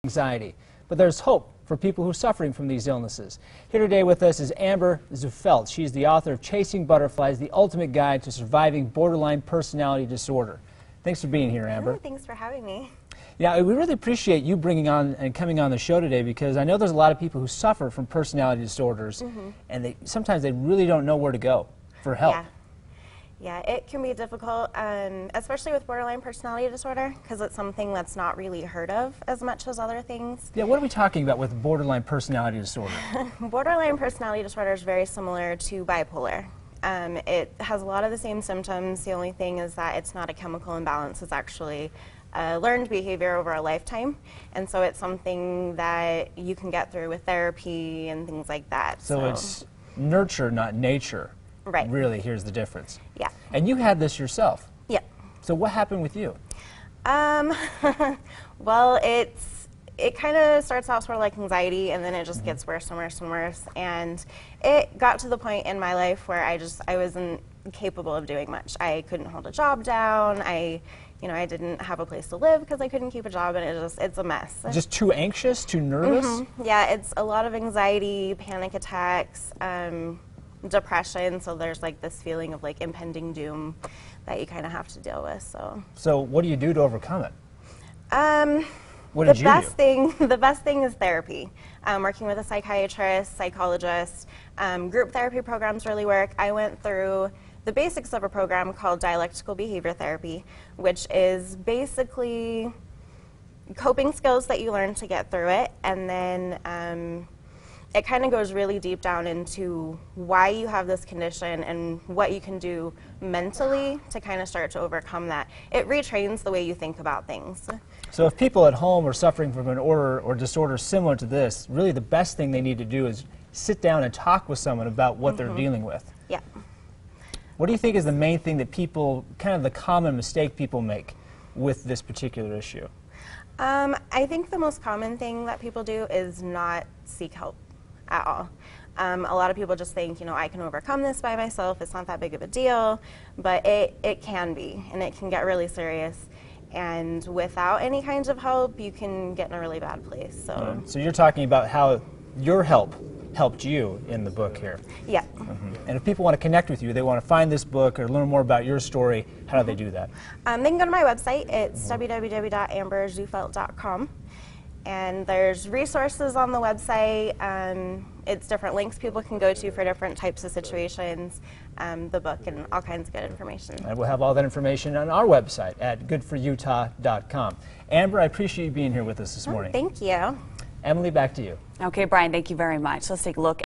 anxiety. But there's hope for people who are suffering from these illnesses. Here today with us is Amber Zufelt. She's the author of Chasing Butterflies, the ultimate guide to surviving borderline personality disorder. Thanks for being here, Amber. Oh, thanks for having me. Yeah, we really appreciate you bringing on and coming on the show today, because I know there's a lot of people who suffer from personality disorders, and sometimes they really don't know where to go for help. Yeah, it can be difficult, especially with borderline personality disorder, because it's something that's not really heard of as much as other things. Yeah, what are we talking about with borderline personality disorder? Borderline personality disorder is very similar to bipolar. It has a lot of the same symptoms. The only thing is that it's not a chemical imbalance. It's actually learned behavior over a lifetime, and so it's something that you can get through with therapy and things like that. So it's nurture, not nature. Right. Really, here's the difference. Yeah. And you had this yourself. Yeah. So what happened with you? Well, it kind of starts out sort of like anxiety, and then it just gets worse and worse and worse. And it got to the point in my life where I wasn't capable of doing much. I couldn't hold a job down. I didn't have a place to live because I couldn't keep a job, and it's a mess. Just too anxious, too nervous? Yeah, it's a lot of anxiety, panic attacks, depression, so there's like this feeling of like impending doom that you kind of have to deal with. So what do you do to overcome it? What the did you best do? thing the best thing is therapy. Working with a psychiatrist, psychologist. Group therapy programs really work. I went through the basics of a program called dialectical behavior therapy, which is basically coping skills that you learn to get through it, and then it kind of goes really deep down into why you have this condition and what you can do mentally to kind of start to overcome that. It retrains the way you think about things. So if people at home are suffering from an order or disorder similar to this, really the best thing they need to do is sit down and talk with someone about what they're dealing with. Yeah. What do you think is the main thing that people, kind of the common mistake people make with this particular issue? I think the most common thing that people do is not seek help at all. A lot of people just think, I can overcome this by myself, it's not that big of a deal, but it can be, and it can get really serious. And without any kinds of help, you can get in a really bad place. So you're talking about how your help helped you in the book here. Yeah. And if people want to connect with you, they want to find this book or learn more about your story, how do they do that? They can go to my website. It's www.amberzufelt.com. And there's resources on the website. It's different links people can go to for different types of situations, the book, and all kinds of good information. And we'll have all that information on our website at goodforutah.com. Amber, I appreciate you being here with us this morning. Thank you. Emily, back to you. Okay, Brian, thank you very much. Let's take a look